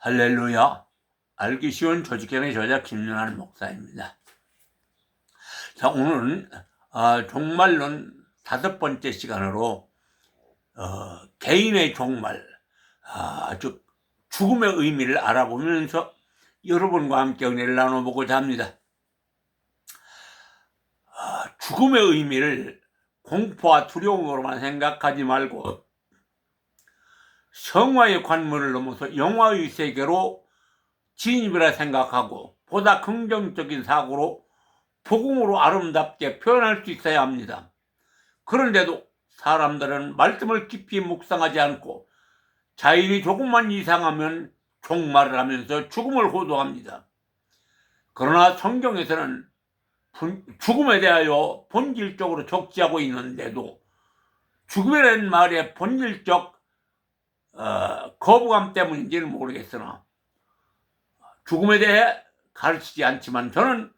할렐루야. 알기 쉬운 조직경의 저자 김윤환 목사입니다. 자, 오늘은 종말론 5번째 시간으로 개인의 종말, 즉 죽음의 의미를 알아보면서 여러분과 함께 은혜를 나눠보고자 합니다. 죽음의 의미를 공포와 두려움으로만 생각하지 말고 성화의 관문을 넘어서 영화의 세계로 진입이라 생각하고 보다 긍정적인 사고로 복음으로 아름답게 표현할 수 있어야 합니다. 그런데도 사람들은 말씀을 깊이 묵상하지 않고 자일이 조금만 이상하면 종말을 하면서 죽음을 호도합니다. 그러나 성경에서는 죽음에 대하여 본질적으로 적시하고 있는데도 죽음이라는 말의 본질적 거부감 때문인지는 모르겠으나 죽음에 대해 가르치지 않지만 저는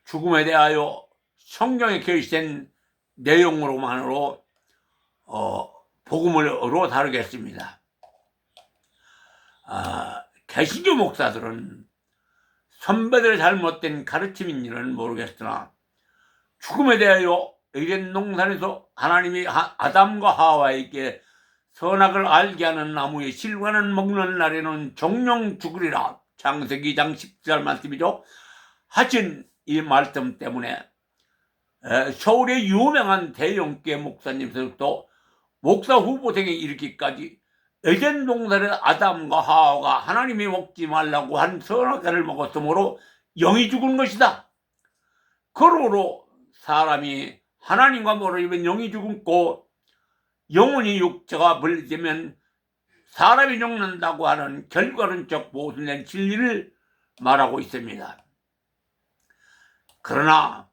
죽음에 대하여 성경에 계시된 내용으로만으로 복음으로 다루겠습니다. 개신교 목사들은 선배들의 잘못된 가르침인지는 모르겠으나 죽음에 대하여 에덴 동산에서 하나님이 아담과 하와에게 선악을 알게 하는 나무의 실과는 먹는 날에는 정령 죽으리라, 창세기 2장 10절 말씀이죠. 하신 이 말씀 때문에 서울의 유명한 대형교회 목사님들부터 목사 후보생에 이르기까지 에덴 동산의 아담과 하와가 하나님이 먹지 말라고 한 선악과를 먹었으므로 영이 죽은 것이다. 그러므로 사람이 하나님과 멀어지면 영이 죽고 영혼이 육체가 분리되면 사람이 죽는다고 하는 결과론적 모순된 진리를 말하고 있습니다. 그러나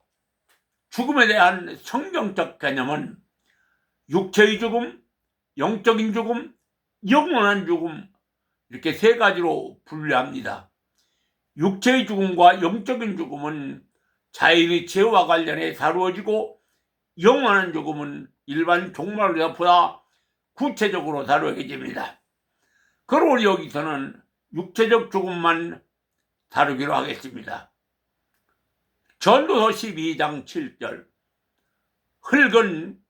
죽음에 대한 성경적 개념은 육체의 죽음, 영적인 죽음, 영원한 죽음, 이렇게 세 가지로 분류합니다. 육체의 죽음과 영적인 죽음은 자연의 죄와 관련해 다루어지고 영원한 죽음은 일반 종말보다 구체적으로 다루어집니다. 그러므로 여기서는 육체적 죽음만 다루기로 하겠습니다. 전도서 12장 7절 흙은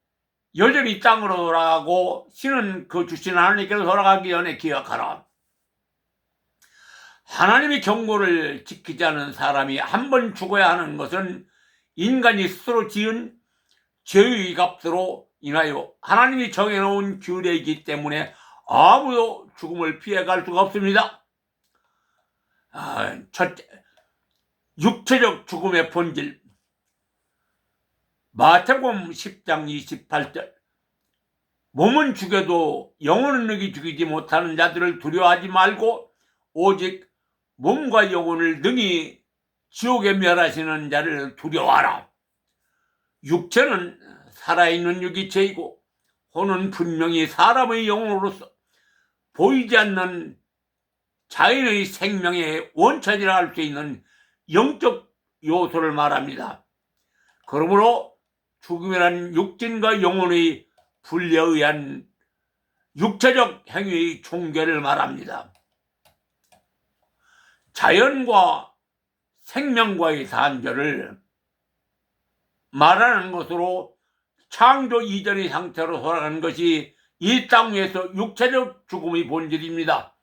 여전히 땅으로 돌아가고 신은 그 주신 하나님께로 돌아가기 전에 기억하라. 하나님의 경고를 지키지 않은 사람이 한 번 죽어야 하는 것은 인간이 스스로 지은 죄의 값으로 인하여 하나님이 정해놓은 규례이기 때문에 아무도 죽음을 피해갈 수가 없습니다. 첫째, 육체적 죽음의 본질. 마태복음 10장 28절 몸은 죽여도 영혼은 능히 죽이지 못하는 자들을 두려워하지 말고 오직 몸과 영혼을 능히 지옥에 멸하시는 자를 두려워하라. 육체는 살아있는 유기체이고 혼은 분명히 사람의 영혼으로서 보이지 않는 자연의 생명의 원천이라 할 수 있는 영적 요소를 말합니다. 그러므로 죽음이란 육신과 영혼의 분리에 의한 육체적 행위의 종결을 말합니다. 자연과 생명과의 단절을 말하는 것으로 창조 이전의 상태로 돌아가는 것이 이 땅 위에서 육체적 죽음의 본질입니다.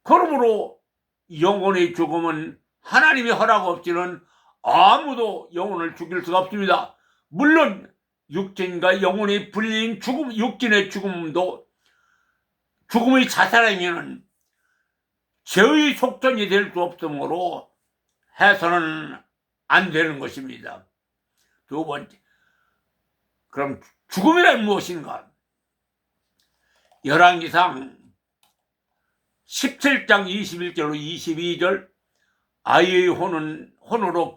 그러므로 영혼의 죽음은 하나님이 허락 없이는 아무도 영혼을 죽일 수가 없습니다. 물론 육신과 영혼이 분리인 죽음, 육신의 죽음도 죽음의 자살행위는 죄의 속전이 될 수 없으므로 해서는 안 되는 것입니다. 두 번째, 그럼 죽음이란 무엇인가? 열왕기상 17장 21절로 22절 아이의 혼으로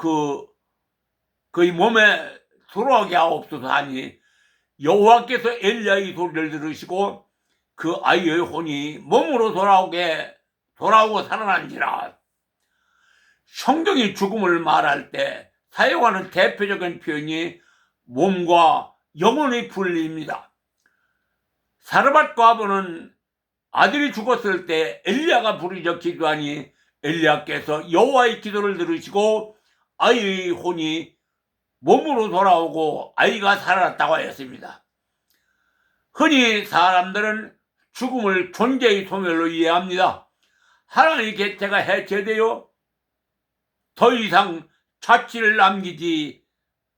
그의 몸에 돌아오게 하옵소서 하니 여호와께서 엘리야의 소리를 들으시고 그 아이의 혼이 몸으로 돌아오고 살아난지라. 성경이 죽음을 말할 때 사용하는 대표적인 표현이 몸과 영혼의 분리입니다. 사르밧 과부는 아들이 죽었을 때 엘리야가 부르짖어 기도하니 엘리야께서 여호와의 기도를 들으시고 아이의 혼이 몸으로 돌아오고 아이가 살아났다고 하였습니다. 흔히 사람들은 죽음을 존재의 소멸로 이해합니다. 하나님의 객체가 해체되어 더 이상 자취를 남기지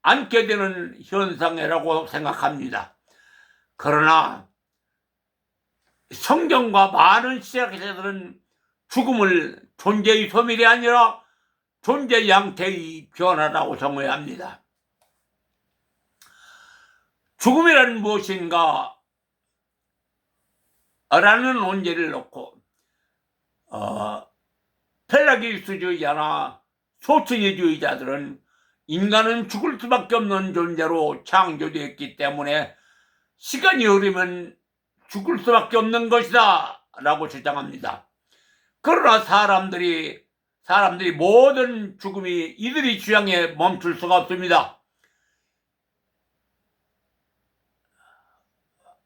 않게 되는 현상이라고 생각합니다. 그러나 성경과 많은 신학자들은 죽음을 존재의 소멸이 아니라 존재 양태의 변화라고 정의합니다. 죽음이란 무엇인가 라는 논제를 놓고 펠라기우스주의자나 소층이주의자들은 인간은 죽을 수밖에 없는 존재로 창조되었기 때문에 시간이 흐르면 죽을 수밖에 없는 것이다 라고 주장합니다. 그러나 사람들이 모든 죽음이 이들의 주장에 멈출 수가 없습니다.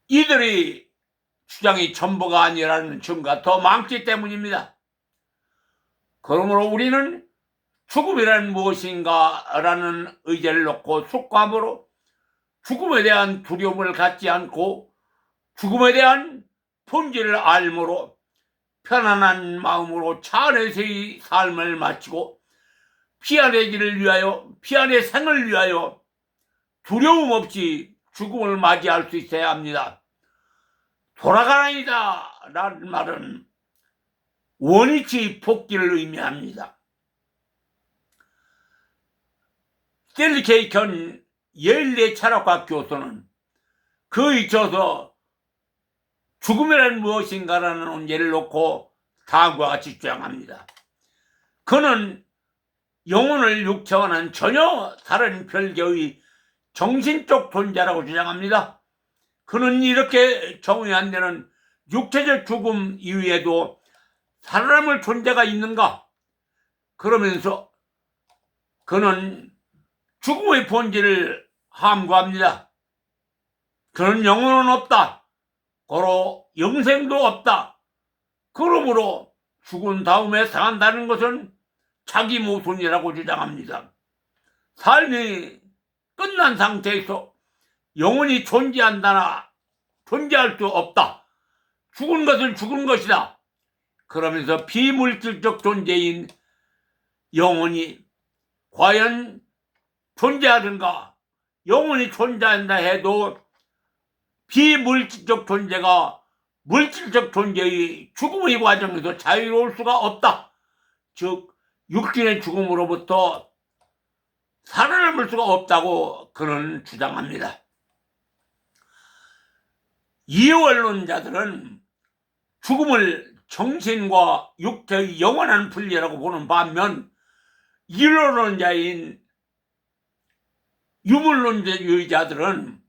이들의 주장이 전부가 아니라는 증거가 더 많기 때문입니다. 그러므로 우리는 죽음이란 무엇인가 라는 의제를 놓고 숙고함으로 죽음에 대한 두려움을 갖지 않고 죽음에 대한 본질을 알므로 편안한 마음으로 차 안에서의 삶을 마치고 피안의 길을 위하여 피안의 생을 위하여 두려움 없이 죽음을 맞이할 수 있어야 합니다. 돌아가나이다 라는 말은 원위치 복귀를 의미합니다. 스탠리 케이컨 예일대 철학과 교수는 그의 저서 죽음이란 무엇인가라는 논제를 놓고 다음과 같이 주장합니다. 그는 영혼을 육체와는 전혀 다른 별개의 정신적 존재라고 주장합니다. 그는 이렇게 정의한 데는 육체적 죽음 이외에도 살아남을 존재가 있는가? 그러면서 그는 죽음의 본질을 함구합니다. 그는 영혼은 없다. 고로 영생도 없다. 그러므로 죽은 다음에 산다는 것은 자기 모순이라고 주장합니다. 삶이 끝난 상태에서 영혼이 존재한다나 존재할 수 없다. 죽은 것은 죽은 것이다. 그러면서 비물질적 존재인 영혼이 과연 존재하는가? 영혼이 존재한다 해도 비물질적 존재가 물질적 존재의 죽음의 과정에서 자유로울 수가 없다. 즉 육신의 죽음으로부터 살아남을 수가 없다고 그는 주장합니다. 이원론자들은 죽음을 정신과 육체의 영원한 분리라고 보는 반면 이론론자인 유물론주의자들은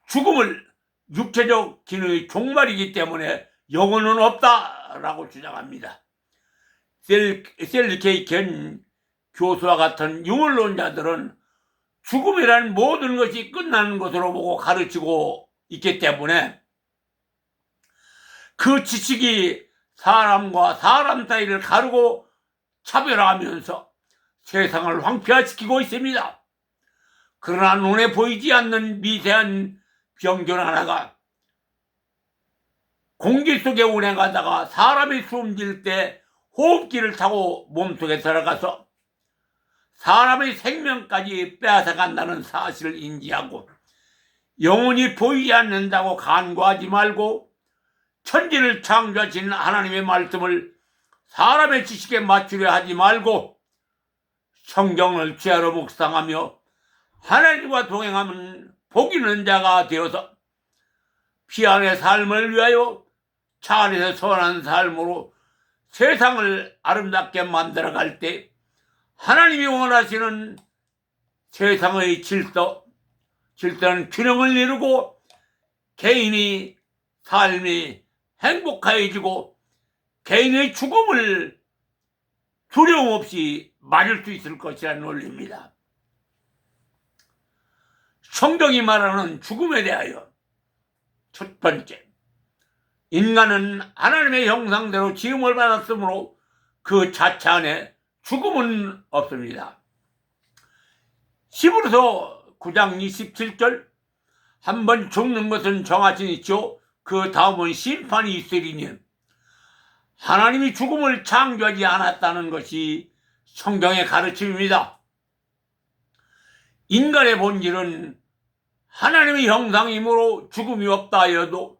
죽음을 육체적 기능의 종말이기 때문에 영혼은 없다라고 주장합니다. 셀리 케이켄 교수와 같은 유물론자들은 죽음이란 모든 것이 끝나는 것으로 보고 가르치고 있기 때문에 그 지식이 사람과 사람 사이를 가르고 차별화하면서 세상을 황폐화시키고 있습니다. 그러나 눈에 보이지 않는 미세한 병균 하나가 공기 속에 운행하다가 사람이 숨질 때 호흡기를 타고 몸속에 들어가서 사람의 생명까지 빼앗아간다는 사실을 인지하고 영원히 보이지 않는다고 간과하지 말고 천지를 창조하신 하나님의 말씀을 사람의 지식에 맞추려 하지 말고 성경을 지하로 묵상하며 하나님과 동행하면 복 있는 자가 되어서 피안의 삶을 위하여 차 안에서 선한 삶으로 세상을 아름답게 만들어갈 때 하나님이 원하시는 세상의 질서는 균형을 이루고 개인의 삶이 행복해지고 개인의 죽음을 두려움 없이 맞을 수 있을 것이라는 논리입니다. 성경이 말하는 죽음에 대하여 첫 번째, 인간은 하나님의 형상대로 지음을 받았으므로 그 자체 안에 죽음은 없습니다. 히브리서 9장 27절 한번 죽는 것은 정하신 이죠 그 다음은 심판이 있으리니 하나님이 죽음을 창조하지 않았다는 것이 성경의 가르침입니다. 인간의 본질은 하나님의 형상이므로 죽음이 없다 하여도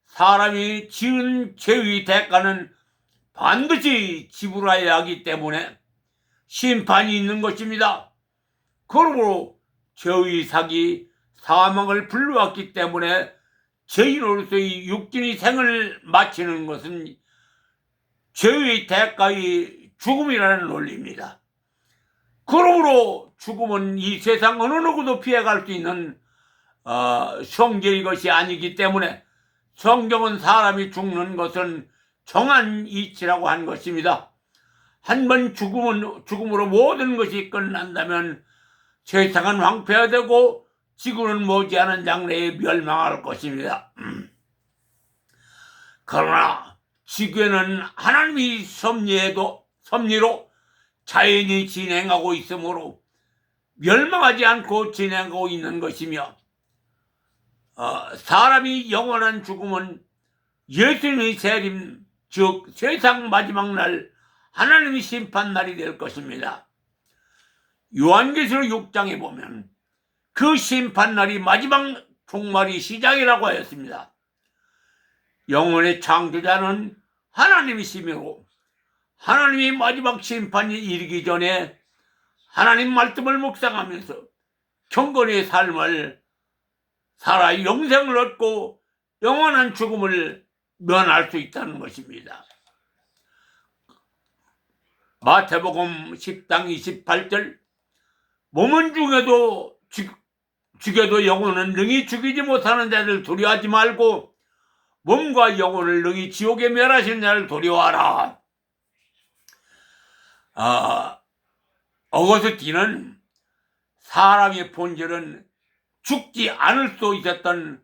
사람이 지은 죄의 대가는 반드시 지불해야 하기 때문에 심판이 있는 것입니다. 그러므로 죄의 삭이 사망을 불러왔기 때문에 죄인으로서의 육신의 생을 마치는 것은 죄의 대가의 죽음이라는 논리입니다. 그러므로 죽음은 이 세상 어느 누구도 피해갈 수 있는 성질의 것이 아니기 때문에 성경은 사람이 죽는 것은 정한 이치라고 한 것입니다. 한 번 죽음으로 모든 것이 끝난다면 세상은 황폐화되고 지구는 머지않은 장래에 멸망할 것입니다. 그러나 지구에는 하나님이 섭리로 자연이 진행하고 있으므로 멸망하지 않고 진행하고 있는 것이며 사람이 영원한 죽음은 예수님의 재림 즉 세상 마지막 날 하나님의 심판날이 될 것입니다. 요한계시록 6장에 보면 그 심판날이 마지막 종말이 시작이라고 하였습니다. 영혼의 창조자는 하나님이시므로 하나님이 마지막 심판이 이르기 전에 하나님 말씀을 묵상하면서 경건의 삶을 살아 영생을 얻고 영원한 죽음을 면할 수 있다는 것입니다. 마태복음 10장 28절 몸은 죽여도 영혼은 능히 죽이지 못하는 자를 두려워하지 말고 몸과 영혼을 능히 지옥에 멸하시는 자를 두려워하라. 어거스틴은 사람의 본질은 죽지 않을 수 있었던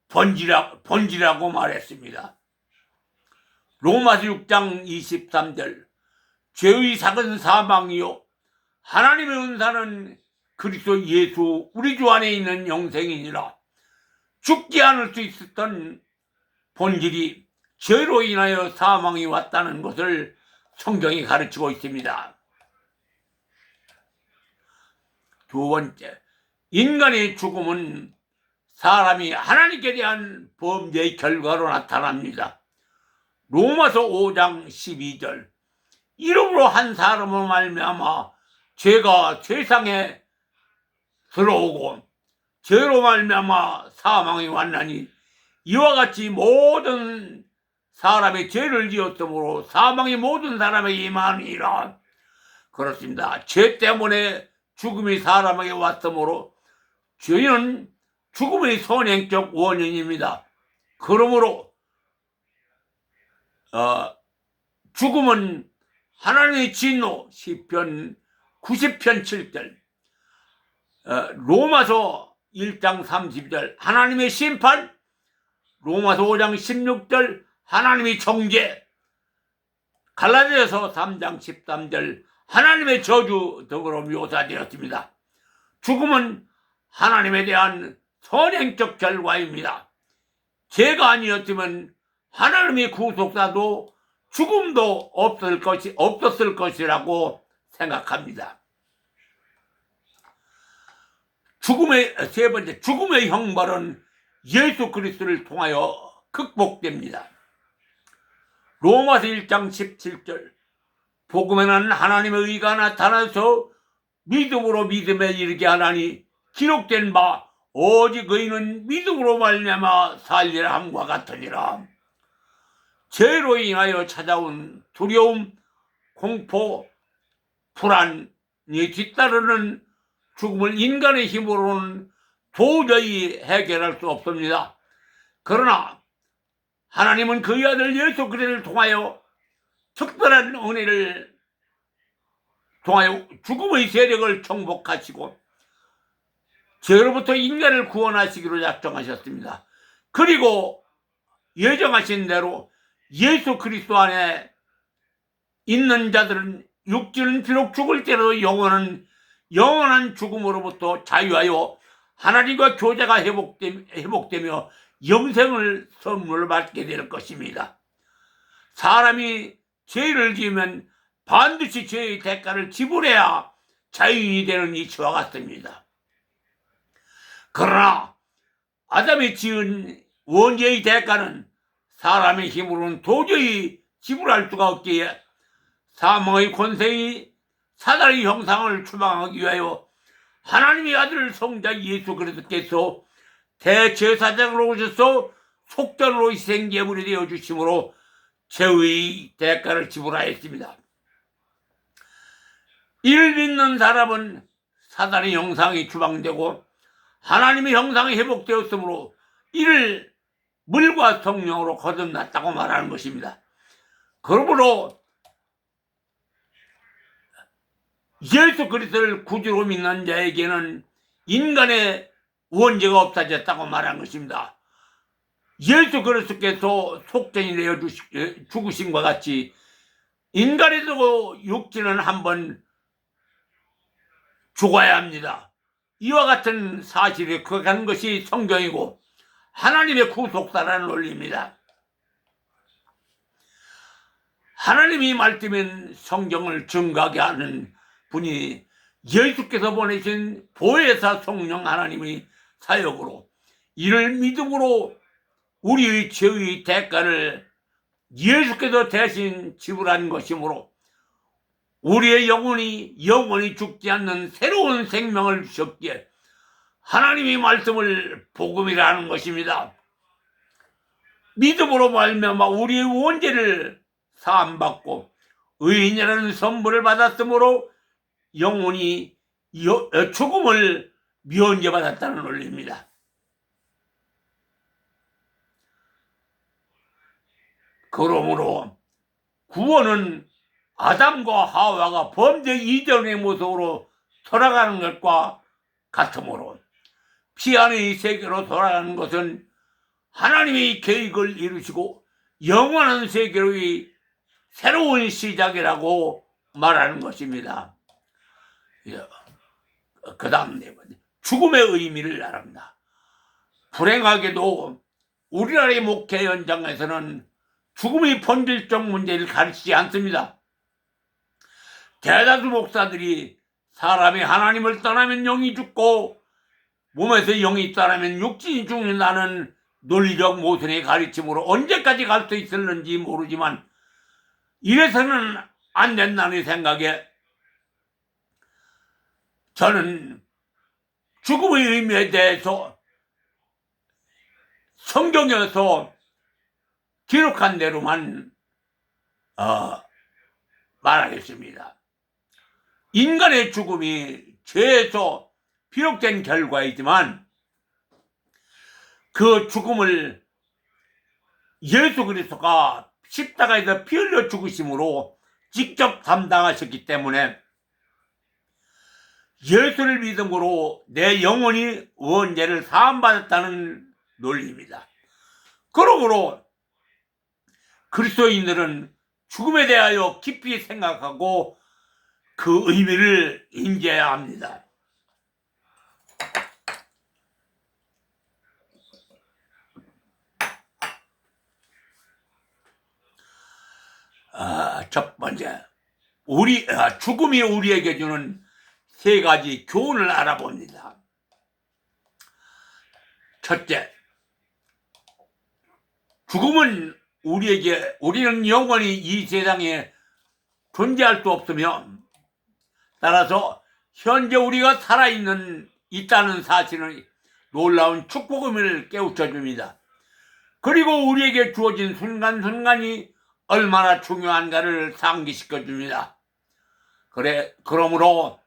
본질이라고 말했습니다. 로마서 6장 23절 죄의 삭은 사망이요 하나님의 은사는 그리스도 예수 우리 주 안에 있는 영생이니라. 죽지 않을 수 있었던 본질이 죄로 인하여 사망이 왔다는 것을 성경이 가르치고 있습니다. 두 번째, 인간의 죽음은 사람이 하나님께 대한 범죄의 결과로 나타납니다. 로마서 5장 12절 이름으로 한 사람으로 말미암아 죄가 세상에 들어오고 죄로 말미암아 사망이 왔나니 이와 같이 모든 사람의 죄를 지었으므로 사망이 모든 사람에게 임하니라. 그렇습니다. 죄 때문에 죽음이 사람에게 왔으므로 죄는 죽음의 선행적 원인입니다. 그러므로 죽음은 하나님의 진노 시편 90편 7절 로마서 1장 30절 하나님의 심판 로마서 5장 16절 하나님의 정죄 갈라디아서 3장 13절 하나님의 저주 등으로 묘사되었습니다. 죽음은 하나님에 대한 선행적 결과입니다. 죄가 아니었으면 하나님의 구속사도 죽음도 없었을 것이라고 생각합니다. 세 번째, 죽음의 형벌은 예수 그리스도를 통하여 극복됩니다. 로마서 1장 17절 복음에는 하나님의 의가 나타나서 믿음으로 믿음에 이르게 하나니 기록된 바 오직 의인은 믿음으로 말미암아 살리라 함과 같으니라. 죄로 인하여 찾아온 두려움, 공포, 불안이 뒤따르는 죽음을 인간의 힘으로는 도저히 해결할 수 없습니다. 그러나 하나님은 그의 아들 예수 그리스도를 통하여 특별한 은혜를 통하여 죽음의 세력을 정복하시고 죄로부터 인간을 구원하시기로 작정하셨습니다. 그리고 예정하신 대로 예수 그리스도 안에 있는 자들은 육신은 비록 죽을지라도 영원한 죽음으로부터 자유하여 하나님과 교제가 회복되며 영생을 선물로 받게 될 것입니다. 사람이 죄를 지으면 반드시 죄의 대가를 지불해야 자유인이 되는 이치와 같습니다. 그러나 아담이 지은 원죄의 대가는 사람의 힘으로는 도저히 지불할 수가 없기에 사망의 권세이 사단의 형상을 추방하기 위하여 하나님의 아들 성자 예수 그리스도께서 대제사장으로 오셔서 속전으로 희생제물이 되어 주심으로 죄의 대가를 지불하였습니다. 이를 믿는 사람은 사단의 형상이 추방되고 하나님의 형상이 회복되었으므로 이를 물과 성령으로 거듭났다고 말하는 것입니다. 그러므로 예수 그리스도를 구주로 믿는 자에게는 인간의 원죄가 없어졌다고 말한 것입니다. 예수 그리스도께서 속전이 되어 죽으심과 같이 인간에도 육신은 한번 죽어야 합니다. 이와 같은 사실이 그간 것이 성경이고 하나님의 구속사라는 논리입니다. 하나님이 말씀인 성경을 증거하게 하는 분이 예수께서 보내신 보혜사 성령 하나님의 사역으로 이를 믿음으로 우리의 죄의 대가를 예수께서 대신 지불한 것이므로 우리의 영원히 죽지 않는 새로운 생명을 주셨기에 하나님의 말씀을 복음이라 하는 것입니다. 믿음으로 말미암아 우리의 원죄를 사함받고 의인이라는 선물을 받았으므로 영원히 죽음을 면제받았다는 논리입니다. 그러므로 구원은 아담과 하와가 범죄 이전의 모습으로 돌아가는 것과 같으므로 피안의 세계로 돌아가는 것은 하나님의 계획을 이루시고 영원한 세계로의 새로운 시작이라고 말하는 것입니다. 그 다음 죽음의 의미를 알합니다. 불행하게도 우리나라의 목회 현장에서는 죽음의 본질적 문제를 가르치지 않습니다. 대다수 목사들이 사람이 하나님을 떠나면 영이 죽고 몸에서 영이 떠나면 육신이 죽는다는 논리적 모순의 가르침으로 언제까지 갈 수 있을는지 모르지만 이래서는 안 된다는 생각에 저는 죽음의 의미에 대해서 성경에서 기록한 대로만 말하겠습니다. 인간의 죽음이 죄에서 비롯된 결과이지만 그 죽음을 예수 그리스도가 십자가에서 피 흘려 죽으심으로 직접 담당하셨기 때문에 예수를 믿음으로 내 영혼이 원죄를 사함받았다는 논리입니다. 그러므로 그리스도인들은 죽음에 대하여 깊이 생각하고 그 의미를 인지해야 합니다. 첫 번째, 죽음이 우리에게 주는 세 가지 교훈을 알아봅니다. 첫째, 죽음은 우리는 영원히 이 세상에 존재할 수 없으며 따라서 현재 우리가 있다는 사실은 놀라운 축복음을 깨우쳐 줍니다. 그리고 우리에게 주어진 순간순간이 얼마나 중요한가를 상기시켜 줍니다. 그러므로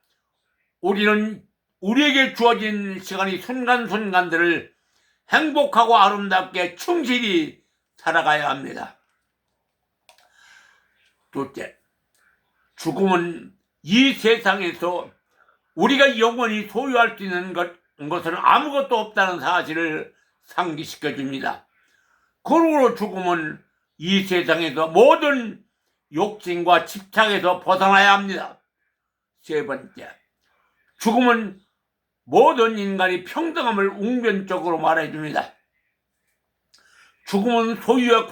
우리는 우리에게 주어진 시간이 순간순간들을 행복하고 아름답게 충실히 살아가야 합니다. 둘째, 죽음은 이 세상에서 우리가 영원히 소유할 수 있는 것은 아무것도 없다는 사실을 상기시켜 줍니다. 그러므로 죽음은 이 세상에서 모든 욕심과 집착에서 벗어나야 합니다. 세 번째, 죽음은 모든 인간이 평등함을 웅변적으로 말해줍니다. 죽음은 소유의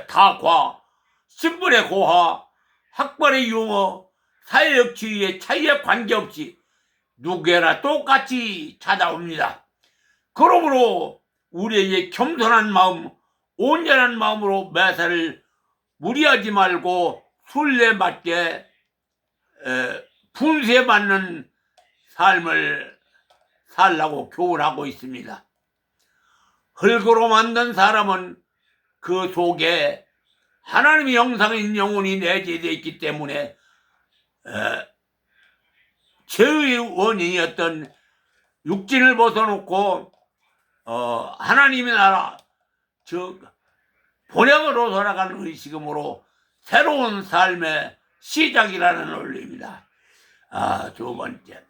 다과, 신분의 고하, 학벌의 유머, 사회적 지위의 차이에 관계없이 누구에나 똑같이 찾아옵니다. 그러므로 우리에게 겸손한 마음, 온전한 마음으로 매사를 무리하지 말고 순례맞게 분수에 맞는 삶을 살라고 교훈하고 있습니다. 흙으로 만든 사람은 그 속에 하나님의 형상인 영혼이 내재되어 있기 때문에 죄의 원인이었던 육신을 벗어놓고 하나님의 나라, 즉 본향으로 돌아가는 의식음으로 새로운 삶의 시작이라는 원리입니다. 두 번째,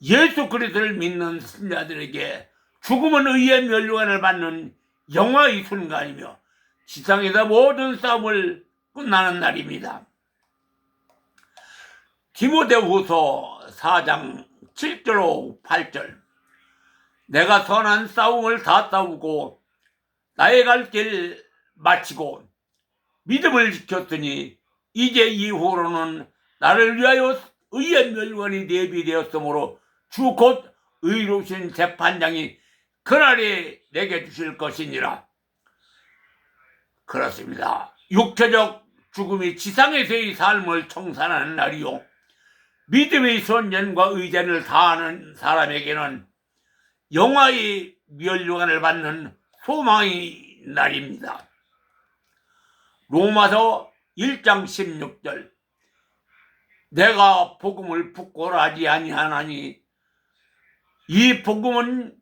예수 그리스도를 믿는 신자들에게 죽음은 의의 멸류관을 받는 영화의 순간이며 지상에서 모든 싸움을 끝나는 날입니다. 디모데후서 4장 7절 8절, 내가 선한 싸움을 다 싸우고 나의 갈 길 마치고 믿음을 지켰으니 이제 이후로는 나를 위하여 의의 멸류관이 예비되었으므로 주 곧 의로우신 재판장이 그날에 내게 주실 것이니라. 그렇습니다. 육체적 죽음이 지상에서의 삶을 청산하는 날이요, 믿음의 선전과 의제를 다하는 사람에게는 영화의 멸류관을 받는 소망의 날입니다. 로마서 1장 16절, 내가 복음을 부끄러워하지 아니하나니 이 복음은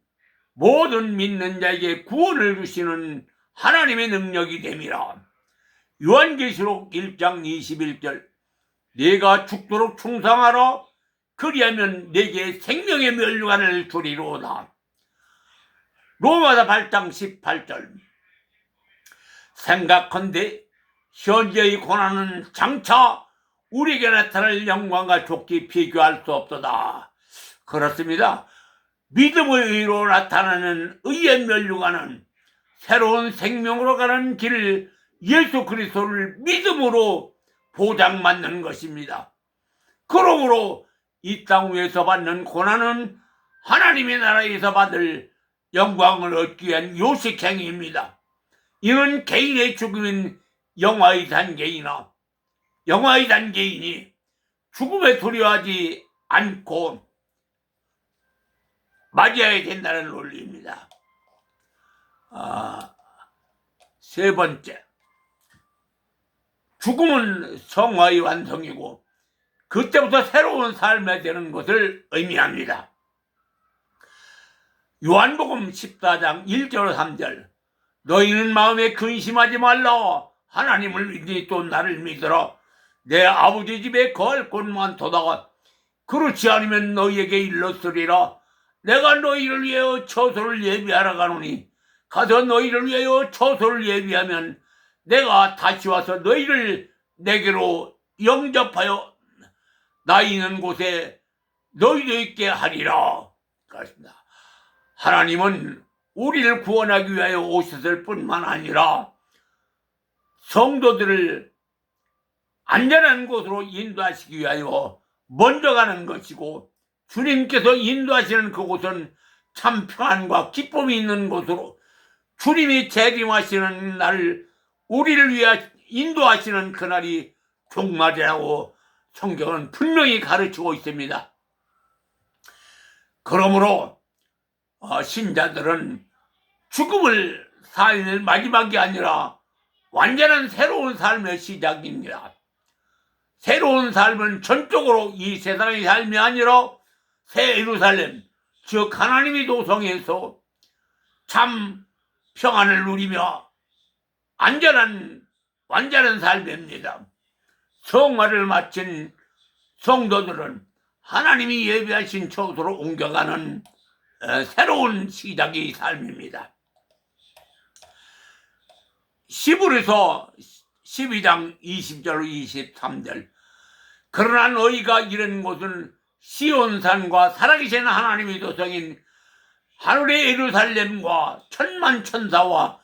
모든 믿는 자에게 구원을 주시는 하나님의 능력이 됨이라. 요한계시록 1장 21절, 네가 죽도록 충성하라. 그리하면 네게 생명의 멸류관을 주리로다. 로마서 8장 18절, 생각컨대 현재의 고난은 장차 우리에게 나타날 영광과 좋게 비교할 수 없도다. 그렇습니다. 믿음의 의로 나타나는 의의 멸류관은 새로운 생명으로 가는 길을 예수 그리스도를 믿음으로 보장받는 것입니다. 그러므로 이 땅 위에서 받는 고난은 하나님의 나라에서 받을 영광을 얻기 위한 요식행위입니다. 이는 개인의 죽음인 영화의 단계이니 죽음에 두려워하지 않고 맞이해야 된다는 논리입니다. 세 번째, 죽음은 성화의 완성이고 그때부터 새로운 삶에 되는 것을 의미합니다. 요한복음 14장 1절 3절, 너희는 마음에 근심하지 말라. 하나님을 믿으니 또 나를 믿으라. 내 아버지 집에 거할 곳 많도다. 그렇지 않으면 너희에게 일렀으리라. 내가 너희를 위하여 처소를 예비하러 가노니 가서 너희를 위하여 처소를 예비하면 내가 다시 와서 너희를 내게로 영접하여 나 있는 곳에 너희도 있게 하리라. 그렇습니다. 하나님은 우리를 구원하기 위하여 오셨을 뿐만 아니라 성도들을 안전한 곳으로 인도하시기 위하여 먼저 가는 것이고, 주님께서 인도하시는 그곳은 참 평안과 기쁨이 있는 곳으로 주님이 재림하시는 날을 우리를 위해 인도하시는 그날이 종말이라고 성경은 분명히 가르치고 있습니다. 그러므로 신자들은 죽음을 삶의 마지막이 아니라 완전한 새로운 삶의 시작입니다. 새로운 삶은 전적으로 이 세상의 삶이 아니라 새 예루살렘, 즉 하나님의 도성에서 참 평안을 누리며 완전한 삶입니다. 성화를 마친 성도들은 하나님이 예비하신 처소로 옮겨가는 새로운 시작의 삶입니다. 히브리서 12장 20절 23절 그러나 너희가 이런 곳은 시온산과 살아계신 하나님의 도성인 하늘의 예루살렘과 천만 천사와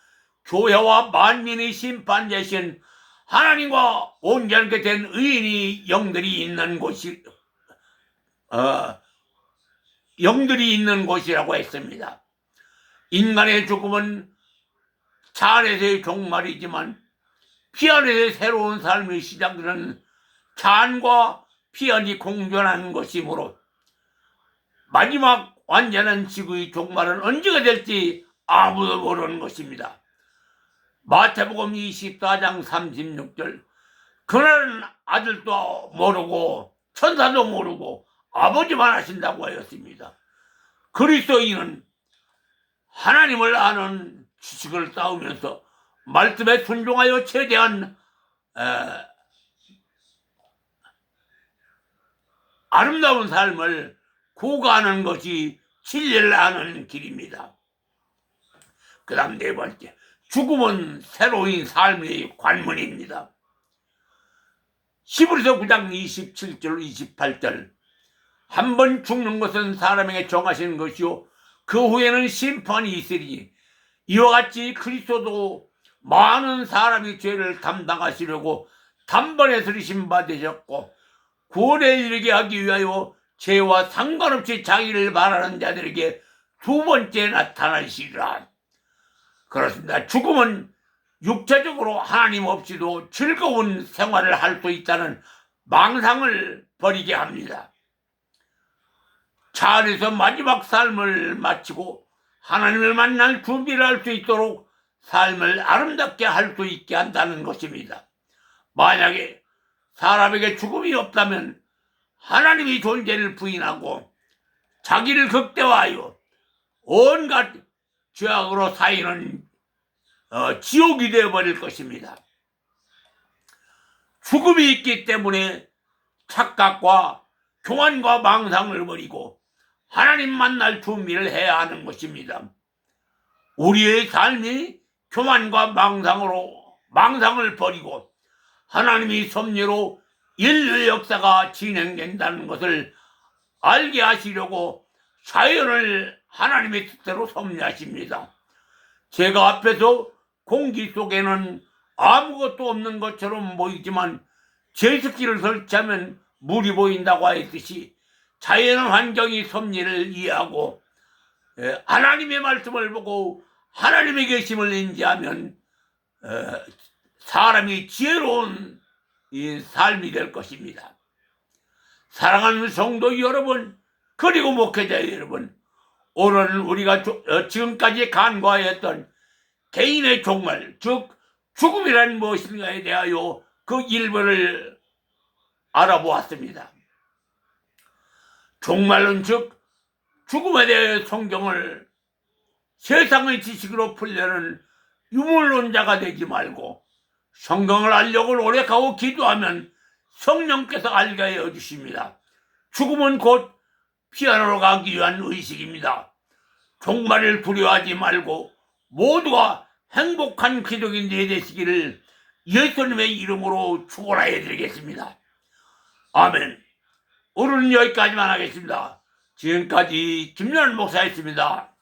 교회와 만민의 심판자신 하나님과 온전하게 된 의인이 영들이 있는 곳이라고 했습니다. 인간의 죽음은 차 안에서의 종말이지만 피 안에서의 새로운 삶의 시작은 잔과 피 안이 공존하는 것이므로 마지막 완전한 지구의 종말은 언제가 될지 아무도 모르는 것입니다. 마태복음 24장 36절 그날은 아들도 모르고 천사도 모르고 아버지만 아신다고 하였습니다. 그리스도인은 하나님을 아는 지식을 쌓으면서 말씀에 순종하여 최대한 아름다운 삶을 구가하는 것이 진리를 아는 길입니다. 그 다음 네 번째, 죽음은 새로운 삶의 관문입니다. 히브리서 9장 27절 28절 한 번 죽는 것은 사람에게 정하신 것이요 그 후에는 심판이 있으리니 이와 같이 그리스도도 많은 사람의 죄를 담당하시려고 단번에 들이신 바 되셨고 구원에 이르게 하기 위하여 죄와 상관없이 자기를 바라는 자들에게 두 번째 나타나시리라. 그렇습니다. 죽음은 육체적으로 하나님 없이도 즐거운 생활을 할 수 있다는 망상을 버리게 합니다. 차 안에서 마지막 삶을 마치고 하나님을 만날 준비를 할 수 있도록 삶을 아름답게 할 수 있게 한다는 것입니다. 만약에 사람에게 죽음이 없다면 하나님의 존재를 부인하고 자기를 극대화하여 온갖 죄악으로 사이는 지옥이 되어버릴 것입니다. 죽음이 있기 때문에 착각과 교만과 망상을 버리고 하나님 만날 준비를 해야 하는 것입니다. 우리의 삶이 교만과 망상을 버리고 하나님의 섭리로 인류의 역사가 진행된다는 것을 알게 하시려고 자연을 하나님의 뜻대로 섭리하십니다. 제가 앞에서 공기 속에는 아무것도 없는 것처럼 보이지만 제습기를 설치하면 물이 보인다고 하였듯이 자연 환경의 섭리를 이해하고 하나님의 말씀을 보고 하나님의 계심을 인지하면 사람이 지혜로운 이 삶이 될 것입니다. 사랑하는 성도 여러분, 그리고 목회자 여러분, 오늘은 우리가 지금까지 간과했던 개인의 종말, 즉 죽음이란 무엇인가에 대하여 그 일부를 알아보았습니다. 종말은 즉 죽음에 대해 성경을 세상의 지식으로 풀려는 유물론자가 되지 말고 성경을 알려고 노력하고 기도하면 성령께서 알게 해 주십니다. 죽음은 곧 피하러 가기 위한 의식입니다. 종말을 두려워하지 말고 모두가 행복한 기독인들이 되시기를 예수님의 이름으로 축원하여 드리겠습니다. 아멘. 오늘은 여기까지만 하겠습니다. 지금까지 김연한 목사였습니다.